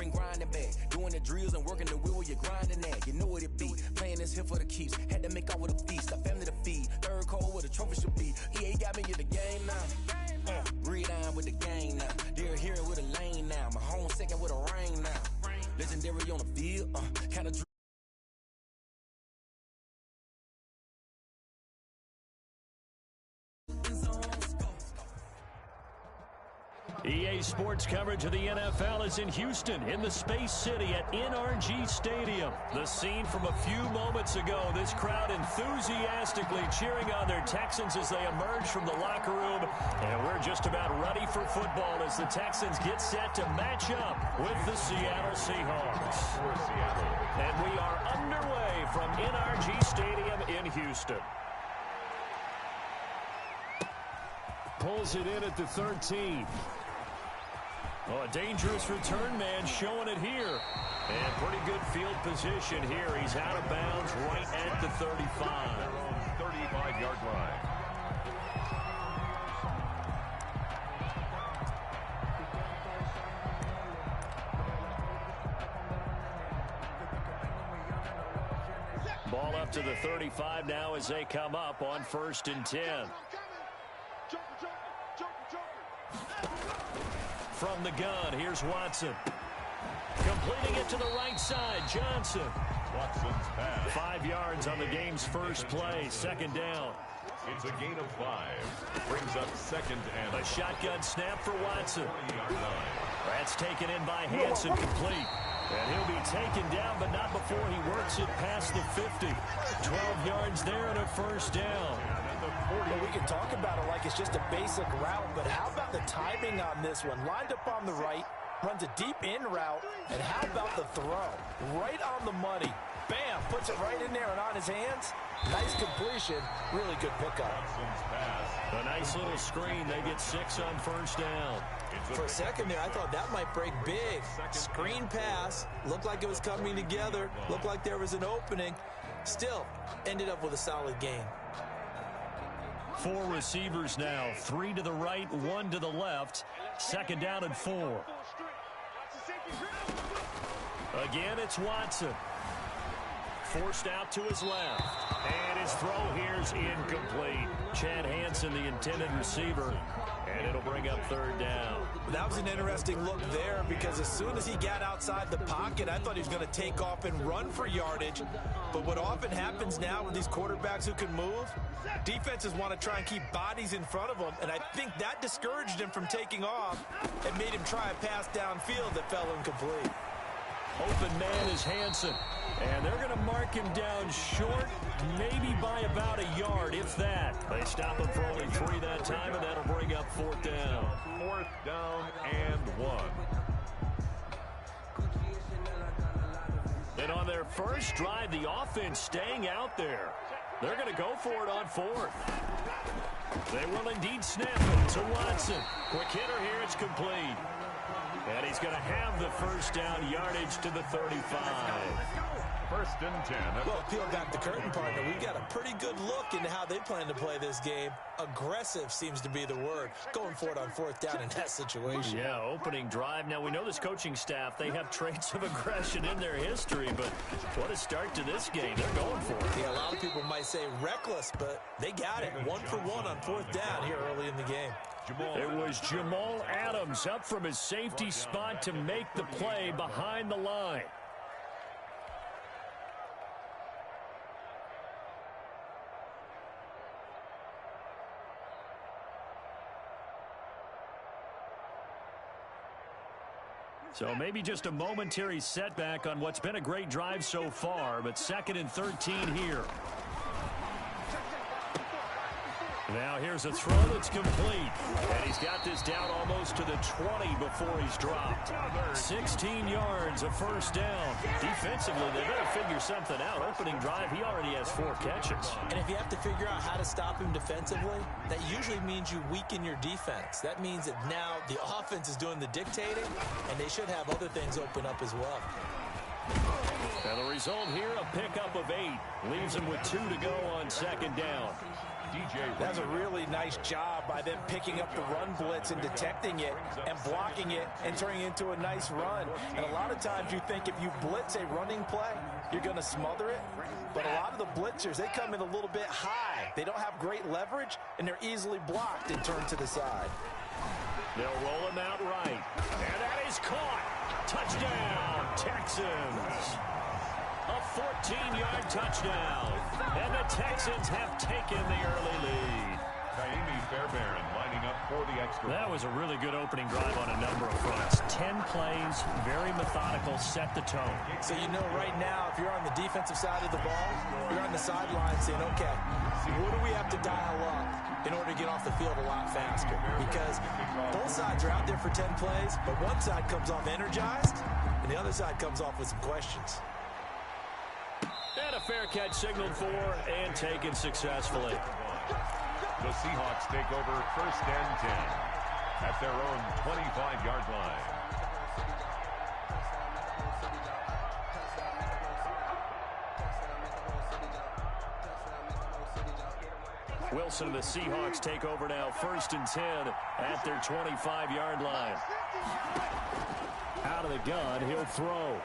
Grinding back, doing the drills and working the wheel where you're grinding at. You know what it be, playing this here for the keeps. Had to make out with a feast, a family to feed. Third cold where the trophy should be. EA got me in the game now. Red on with the game now. They're here with a lane now. My home second with a rain now. Legendary on the field, kind of. EA Sports coverage of the NFL is in Houston, in the Space City at NRG Stadium. The scene from a few moments ago, this crowd enthusiastically cheering on their Texans as they emerge from the locker room. And we're just about ready for football as the Texans get set to match up with the Seattle Seahawks. And we are underway from NRG Stadium in Houston. Pulls it in at the 13. Oh, a dangerous return man showing it here. And pretty good field position here. He's out of bounds right at the 35. 35-yard line. Ball up to the 35 now as they come up on 1st and 10. From the gun, here's Watson. Completing it to the right side, Johnson. Watson's pass. 5 yards on the game's first play, 2nd down. It's a gain of 5. Brings up 2nd and a shotgun snap for Watson. That's taken in by Hanson, complete. And he'll be taken down, but not before he works it past the 50. 12 yards there and a 1st down. Well, we can talk about it like it's just a basic route, but how about the timing on this one? Lined up on the right, runs a deep in route, and how about the throw? Right on the money. Bam, puts it right in there and on his hands. Nice completion, really good pickup. A nice little screen. They get 6 on 1st down. For a second there, I thought that might break big. Screen pass, looked like it was coming together, looked like there was an opening. Still, ended up with a solid gain. 4 receivers now, 3 to the right, 1 to the left. 2nd down and 4. Again, it's Watson. Forced out to his left. And his throw here's incomplete. Chad Hansen, the intended receiver. And it'll bring up 3rd down. That was an interesting look there because as soon as he got outside the pocket, I thought he was going to take off and run for yardage. But what often happens now with these quarterbacks who can move, defenses want to try and keep bodies in front of them. And I think that discouraged him from taking off and made him try a pass downfield that fell incomplete. Open man is Hansen. And they're going to mark him down short, maybe by about a yard, if that. They stop him for only 3 that time, and that'll bring up 4th down. 4th down and 1. And on their first drive, the offense staying out there. They're going to go for it on 4th. They will indeed snap it to Watson. Quick hitter here, it's complete. And he's going to have the 1st down, yardage to the 35. 1st and 10. Well, peel back the curtain, partner. We've got a pretty good look into how they plan to play this game. Aggressive seems to be the word. Going for it on 4th down in that situation. Yeah, opening drive. Now, we know this coaching staff, they have traits of aggression in their history, but what a start to this game. They're going for it. Yeah, a lot of people might say reckless, but they got it. 1 for 1 on 4th down here early in the game. It was Jamal Adams up from his safety spot to make the play behind the line. So maybe just a momentary setback on what's been a great drive so far, but 2nd and 13 here. Now here's a throw that's complete. And he's got this down almost to the 20 before he's dropped. 16 yards, a 1st down. Defensively, they better figure something out. Opening drive, he already has 4 catches. And if you have to figure out how to stop him defensively, that usually means you weaken your defense. That means that now the offense is doing the dictating, and they should have other things open up as well. And the result here, a pickup of 8. Leaves him with 2 to go on 2nd down. That's a really nice job by them picking up the run blitz and detecting it and blocking it and turning it into a nice run. And a lot of times you think if you blitz a running play, you're going to smother it. But a lot of the blitzers, they come in a little bit high. They don't have great leverage, and they're easily blocked and turned to the side. They'll roll him out right. And that is caught. Touchdown, Texans. A 14-yard touchdown. And the Texans have taken the early lead. Naimi Fairbairn lining up for the extra. That was a really good opening drive on a number of fronts. 10 plays, very methodical, set the tone. So you know right now, if you're on the defensive side of the ball, you're on the sideline saying, okay, what do we have to dial up in order to get off the field a lot faster? Because both sides are out there for 10 plays, but one side comes off energized, and the other side comes off with some questions. And a fair catch signaled for and taken successfully. The Seahawks take over 1st and 10 at their own 25-yard line. Wilson and the Seahawks take over now 1st and 10 at their 25-yard line. Out of the gun, he'll throw.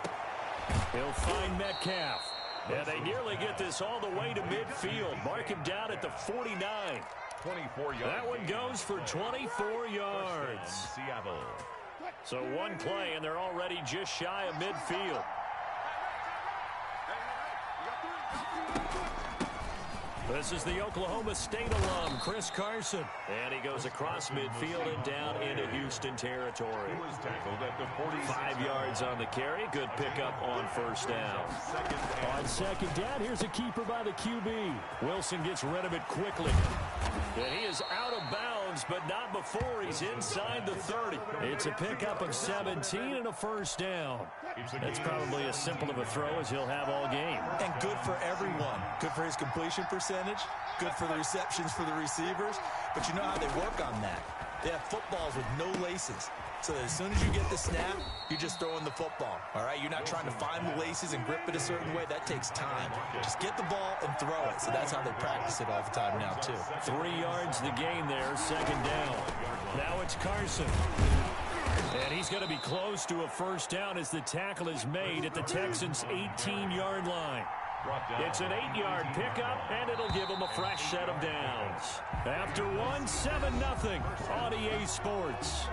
He'll find Metcalf. And they nearly get this all the way to midfield. Mark him down at the 49. 24 yards. That one goes for 24 yards. Seattle. So one play, and they're already just shy of midfield. This is the Oklahoma State alum, Chris Carson. And he goes across midfield and down into Houston territory. He was tackled at the 46. 5 yards on the carry. Good pickup on 1st down. On 2nd down, here's a keeper by the QB. Wilson gets rid of it quickly. And he is out of bounds, but not before he's inside the 30. It's a pickup of 17 and a 1st down. That's probably as simple of a throw as he'll have all game. And good for everyone. Good for his completion percentage. Good for the receptions for the receivers. But you know how they work on that. They have footballs with no laces. So that as soon as you get the snap, you're just throwing the football. All right? You're not trying to find the laces and grip it a certain way. That takes time. Just get the ball and throw it. So that's how they practice it all the time now, too. 3 yards the gain there, 2nd down. Now it's Carson. And he's going to be close to a 1st down as the tackle is made at the Texans' 18-yard line. It's an 8-yard pickup, and it'll give them a fresh set of downs. After one, 7-0 on EA Sports.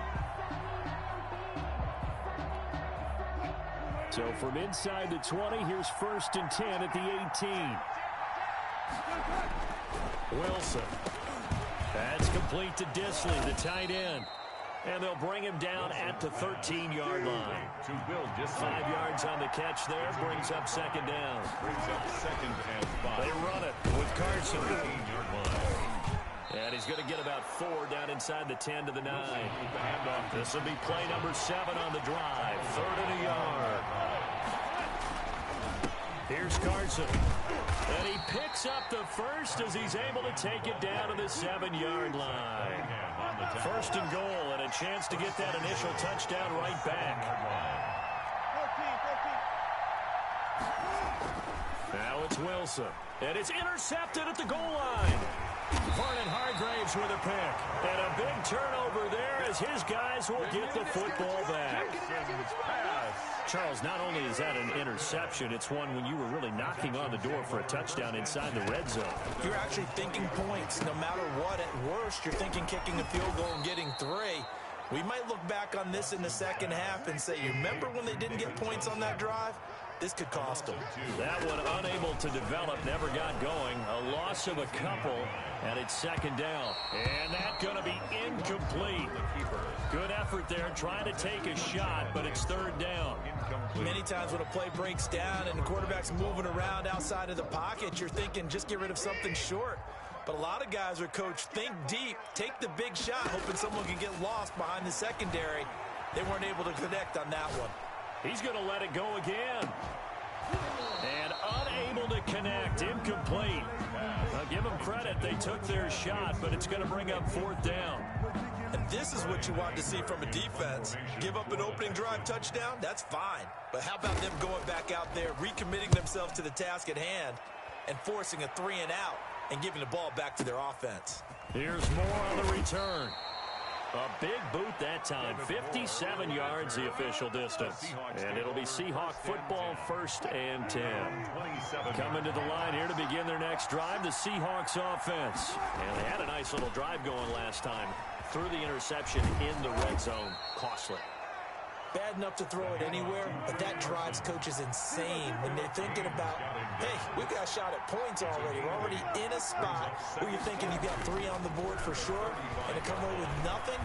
So from inside the 20, here's 1st and 10 at the 18. Wilson. That's complete to Disley, the tight end. And they'll bring him down at the 13-yard line. 5 yards on the catch there, brings up 2nd down. They run it with Carson. And he's going to get about 4 down inside the 10 to the 9. This will be play number 7 on the drive. 3rd and a yard. Here's Carson. And he picks up the 1st as he's able to take it down to the 7-yard line. 1st and goal, and a chance to get that initial touchdown right back. Now it's Wilson. And it's intercepted at the goal line. Vernon Hargraves with a pick. And a big turnover there as his guys will get the football back. Charles, not only is that an interception, it's one when you were really knocking on the door for a touchdown inside the red zone. You're actually thinking points. No matter what, at worst, you're thinking kicking a field goal and getting 3. We might look back on this in the second half and say, you remember when they didn't get points on that drive? This could cost them. That one unable to develop, never got going. A loss of a couple, and it's 2nd down. And that's going to be incomplete. Good effort there, trying to take a shot, but it's 3rd down. Many times when a play breaks down and the quarterback's moving around outside of the pocket, you're thinking just get rid of something short. But a lot of guys are coached, think deep, take the big shot, hoping someone can get lost behind the secondary. They weren't able to connect on that one. He's going to let it go again. And unable to connect, incomplete. I'll give them credit, they took their shot, but it's going to bring up 4th down. And this is what you want to see from a defense. Give up an opening drive touchdown, that's fine. But how about them going back out there, recommitting themselves to the task at hand, and forcing a 3 and out, and giving the ball back to their offense. Here's more on the return. A big boot that time. 57 yards the official distance. And it'll be Seahawk football, 1st and 10. Coming to the line here to begin their next drive, the Seahawks offense. And they had a nice little drive going last time. Threw the interception in the red zone. Costly. Bad enough to throw it anywhere, but that drives coaches insane when they're thinking about, hey, we got a shot at points already. We're already in a spot where you're thinking you got 3 on the board for sure, and to come away with nothing,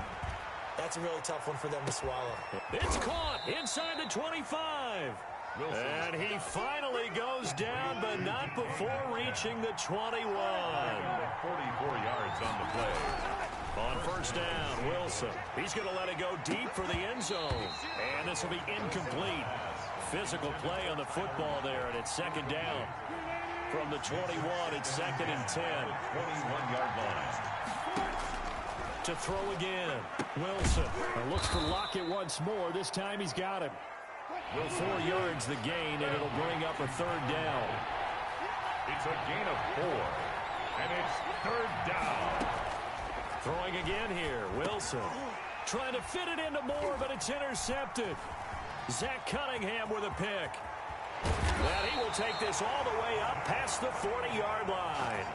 that's a really tough one for them to swallow. It's caught inside the 25. And he finally goes down, but not before reaching the 21. 44 yards on the play. On 1st down, Wilson. He's going to let it go deep for the end zone. And this will be incomplete. Physical play on the football there, and it's 2nd down. From the 21, it's 2nd and 10. 21-yard line. To throw again, Wilson. Looks for Lockett once more. This time he's got him. 4 yards the gain, and it'll bring up a 3rd down. It's a gain of 4, and it's 3rd down. Throwing again here, Wilson. Trying to fit it into Moore, but it's intercepted. Zach Cunningham with a pick. And he will take this all the way up past the 40-yard line.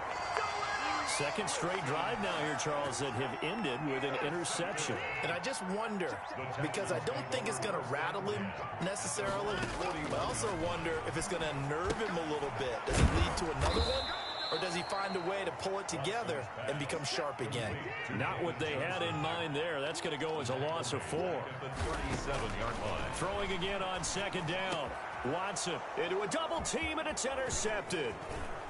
2nd straight drive now here, Charles, that have ended with an interception. And I just wonder, because I don't think it's going to rattle him necessarily, but I also wonder if it's going to unnerve him a little bit. Does it lead to another one? Or does he find a way to pull it together and become sharp again? Not what they had in mind there. That's going to go as a loss of 4. 37-yard line. Throwing again on 2nd down. Watson into a double team, and it's intercepted.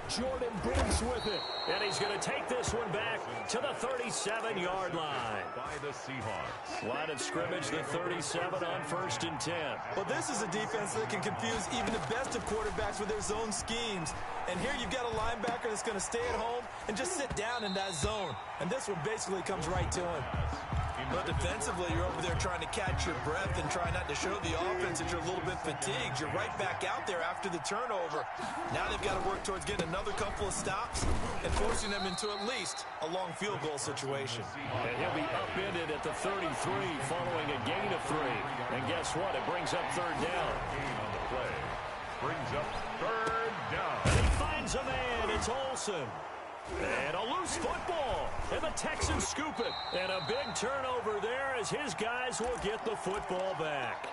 Jordan Brooks with it. And he's going to take this one back to the 37-yard line. By the Seahawks. Line of scrimmage, the 37 on 1st and 10. Well, this is a defense that can confuse even the best of quarterbacks with their zone schemes. And here you've got a linebacker that's going to stay at home and just sit down in that zone. And this one basically comes right to him. But defensively, you're over there trying to catch your breath and try not to show the offense that you're a little bit fatigued. You're right back out there after the turnover. Now they've got to work towards getting another couple of stops and forcing them into at least a long field goal situation. And he'll be upended at the 33 following a gain of 3. And guess what? It brings up 3rd down. Gain on the play. Brings up 3rd down. And he finds a man. It's Olsen. And a loose football. And the Texans scoop it. And a big turnover there as his guys will get the football back.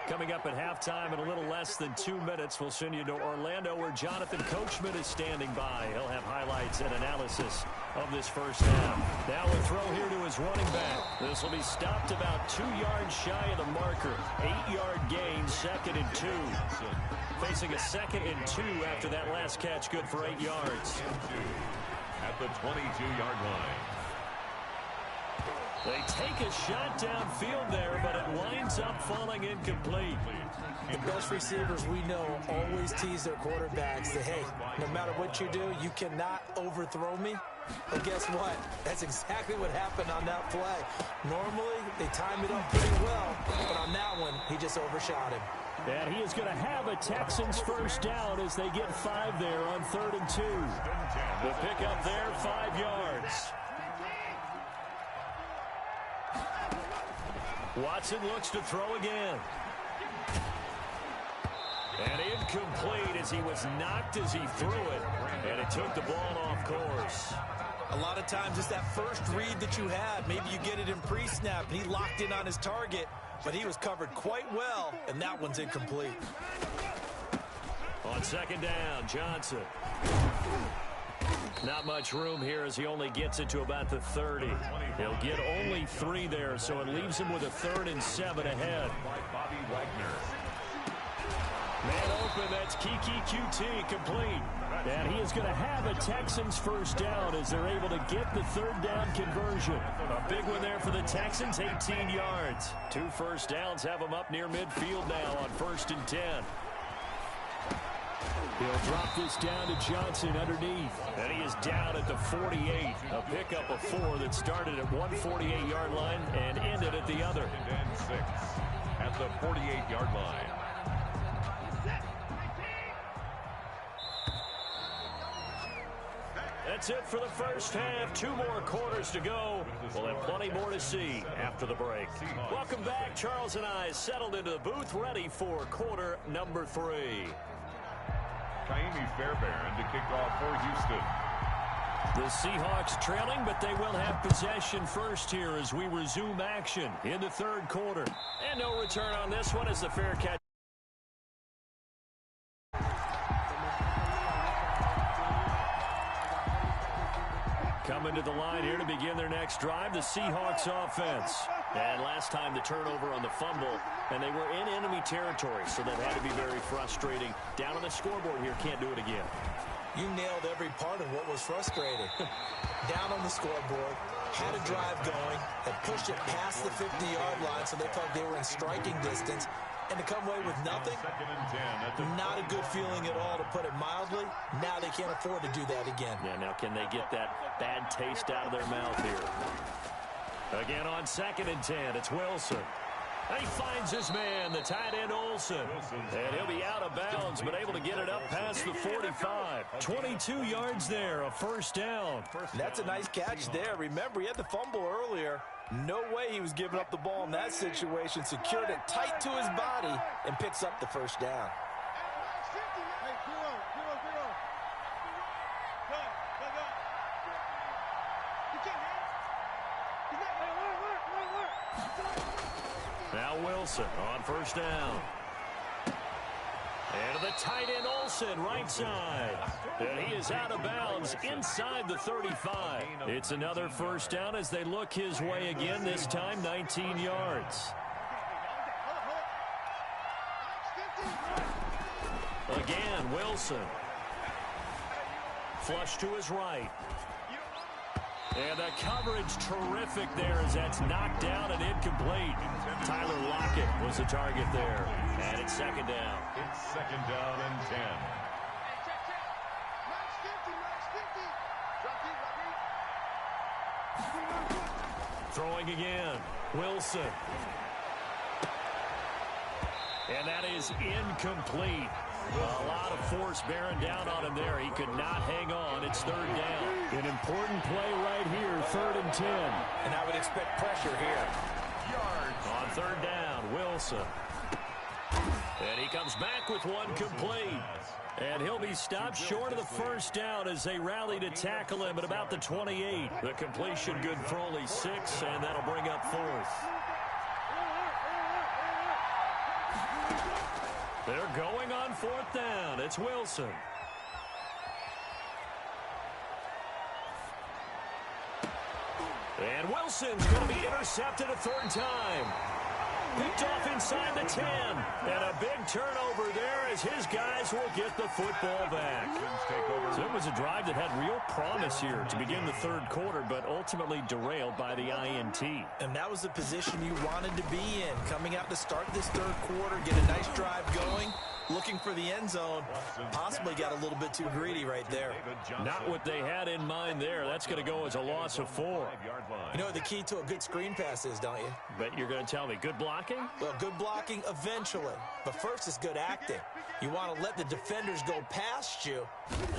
Coming up at halftime in a little less than 2 minutes, we'll send you to Orlando where Jonathan Coachman is standing by. He'll have highlights and analysis of this first half. Now a throw here to his running back. This will be stopped about 2 yards shy of the marker. 8-yard gain, 2nd and 2. Facing a 2nd and 2 after that last catch, good for 8 yards. At the 22-yard line. They take a shot downfield there, but it winds up falling incomplete. The best receivers we know always tease their quarterbacks that, hey, no matter what you do, you cannot overthrow me. But guess what? That's exactly what happened on that play. Normally, they time it up pretty well, but on that one, he just overshot him. And he is going to have a Texans first down as they get 5 there on 3rd and 2. The pickup there, 5 yards. Watson looks to throw again. And incomplete as he was knocked as he threw it. And it took the ball off course. A lot of times it's that first read that you had. Maybe you get it in pre-snap and he locked in on his target, but he was covered quite well, and that one's incomplete. On 2nd down, Johnson. Not much room here as he only gets it to about the 30. He'll get only 3 there, so it leaves him with a 3rd and 7 ahead. Bobby Wagner. Man open, that's Kiki QT complete. And he is going to have a Texans first down as they're able to get the 3rd down conversion. A big one there for the Texans, 18 yards. 2 first downs have them up near midfield now on 1st and 10. He'll drop this down to Johnson underneath. And he is down at the 48. A pickup of 4 that started at one 48-yard line and ended at the other. And 6 at the 48-yard line. That's it for the first half. 2 more quarters to go. We'll have plenty more to see after the break. Welcome back. Charles and I settled into the booth, ready for quarter number 3. Kaimi Fairbairn to kick off for Houston. The Seahawks trailing, but they will have possession first here as we resume action in the third quarter. And no return on this one as the fair catch. Coming to the line here to begin their next drive, the Seahawks offense. And last time the turnover on the fumble, and they were in enemy territory, so that had to be very frustrating. Down on the scoreboard here, can't do it again. You nailed every part of what was frustrating. Down on the scoreboard, had a drive going, had pushed it past the 50-yard line, so they thought they were in striking distance. And to come away with nothing, not a good feeling at all, to put it mildly. Now they can't afford to do that again. Yeah, now can they get that bad taste out of their mouth here? Again on 2nd and 10, it's Wilson. And he finds his man, the tight end Olsen. And he'll be out of bounds, but able to get it up past the 45. 22 yards there, a first down. That's a nice catch there. Remember, he had the fumble earlier. No way he was giving up the ball in that situation. Secured it tight to his body and picks up the first down. Now Wilson on first down. And to the tight end Olsen, right side. And he is out of bounds inside the 35. It's another first down as they look his way again, this time 19 yards. Again, Wilson. Flush to his right. And the coverage terrific there as that's knocked down and incomplete. Tyler Lockett was the target there. And it's second down. It's second down and 10. Throwing again. Wilson. And that is incomplete. A lot of force bearing down on him there. He could not hang on. It's third down. An important play right here, 3rd and 10. And I would expect pressure here. On third down, Wilson. And he comes back with one complete. And he'll be stopped short of the first down as they rally to tackle him at about the 28. The completion good for only 6, and that'll bring up 4th. They're going on 4th down. It's Wilson. And Wilson's going to be intercepted a 3rd time. Picked off inside the 10. And a big turnover there as his guys will get the football back. So it was a drive that had real promise here to begin the 3rd quarter, but ultimately derailed by the INT. And that was the position you wanted to be in. Coming out to start this 3rd quarter, get a nice drive going, looking for the end zone. Possibly got a little bit too greedy right there. Not what they had in mind there. That's going to go as a loss of 4. You know what the key to a good screen pass is, don't you? But you're going to tell me, good blocking? Well, good blocking eventually. But first is good acting. You want to let the defenders go past you,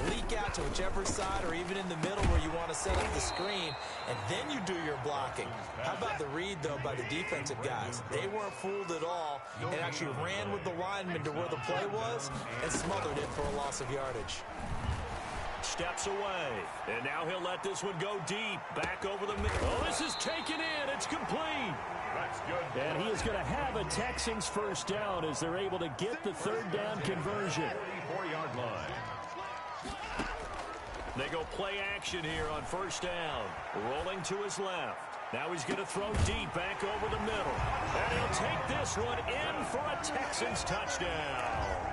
leak out to whichever side or even in the middle where you want to set up the screen, and then you do your blocking. How about the read, though, by the defensive guys? They weren't fooled at all and actually ran with the lineman to where the play was and smothered it for a loss of yardage. Steps away, and now he'll let this one go deep, back over the middle. Oh, this is taken in. It's complete. That's good. And he is going to have a Texans first down as they're able to get the 3rd down conversion. 44-yard line. They go play action here on first down. Rolling to his left. Now he's going to throw deep back over the middle. And he'll take this one in for a Texans touchdown.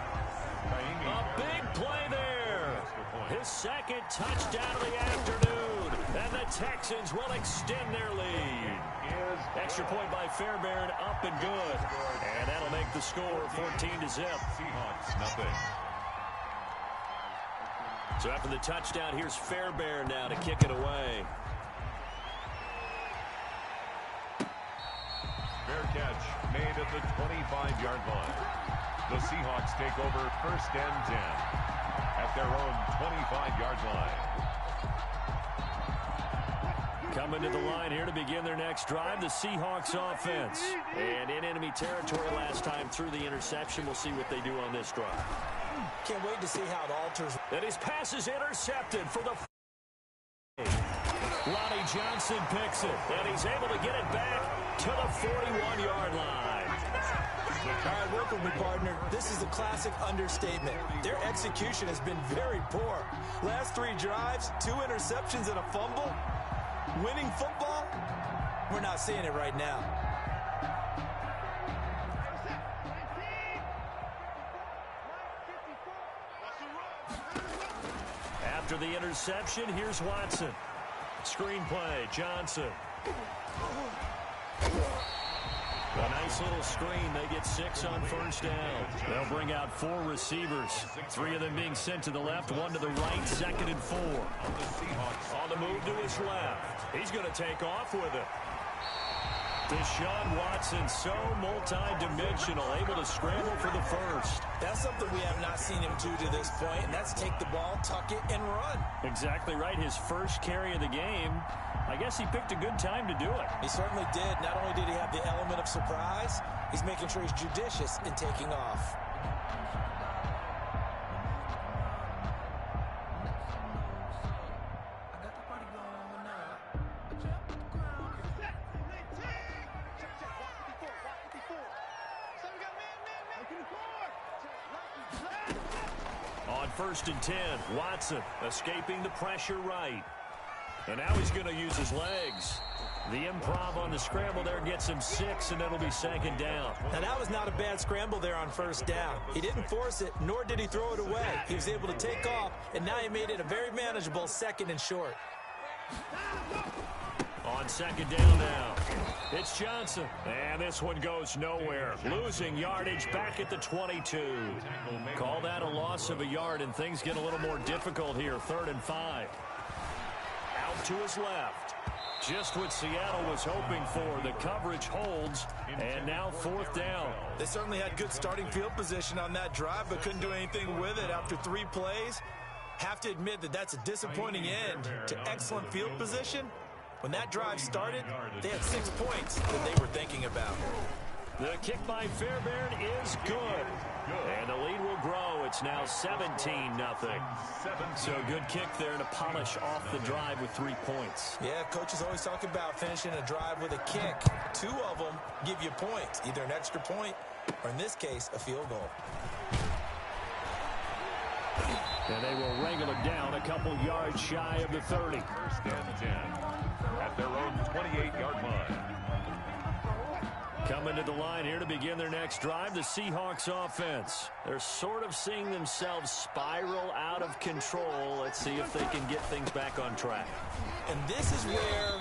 A big play there. His 2nd touchdown of the afternoon. And the Texans will extend their lead. Extra point by Fairbairn, up and good. And that'll make the score 14-0. Seahawks, nothing. So after the touchdown, here's Fairbairn now to kick it away. Fair catch made at the 25-yard line. The Seahawks take over 1st and 10 at their own 25-yard line. Coming to the line here to begin their next drive, the Seahawks offense. And in enemy territory last time through the interception. We'll see what they do on this drive. Can't wait to see how it alters. And his pass is intercepted for the... Lonnie Johnson picks it, and he's able to get it back to the 41-yard line. All right, work with me, partner. This is a classic understatement. Their execution has been very poor. Last 3 drives, 2 interceptions and a fumble. Winning football? We're not seeing it right now. After the interception, here's Watson. Screenplay, Johnson. A nice little screen. They get 6 on first down. They'll bring out 4 receivers. 3 of them being sent to the left, 1 to the right, 2nd and 4. On the move to his left. He's going to take off with it. Deshaun Watson, so multi-dimensional, able to scramble for the first. That's something we have not seen him do to this point, and that's take the ball, tuck it, and run. Exactly right. His first carry of the game. I guess he picked a good time to do it. He certainly did. Not only did he have the element of surprise, he's making sure he's judicious in taking off. On 1st and 10, Watson escaping the pressure right. And now he's going to use his legs. The improv on the scramble there gets him 6, and it'll be 2nd down. Now, that was not a bad scramble there on 1st down. He didn't force it, nor did he throw it away. He was able to take off, and now he made it a very manageable 2nd and short. On 2nd down now, it's Johnson. And this one goes nowhere. Losing yardage back at the 22. Call that a loss of a yard, and things get a little more difficult here. 3rd and 5. Out to his left. Just what Seattle was hoping for. The coverage holds, and now 4th down. They certainly had good starting field position on that drive, but couldn't do anything with it after 3 plays. Have to admit that that's a disappointing end to excellent field position. When that drive started, they had 6 points that they were thinking about. The kick by Fairbairn is good. And the lead will grow. It's now 17-0. So good kick there to polish off the drive with 3 points. Yeah, coaches always talk about finishing a drive with a kick. 2 of them give you points, either an extra point or, in this case, a field goal. And they will wrangle it down a couple yards shy of the 30. 1st and 10 at their own 28-yard line. Coming to the line here to begin their next drive, the Seahawks offense. They're sort of seeing themselves spiral out of control. Let's see if they can get things back on track. And this is where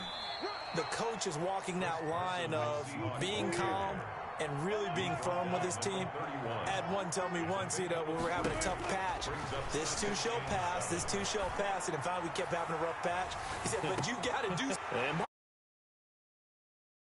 the coach is walking that line of being calm and really being firm with his team. Had one tell me once, when we were having a tough patch, this too shall pass, this too shall pass. And in fact, we kept having a rough patch. He said, but you got to do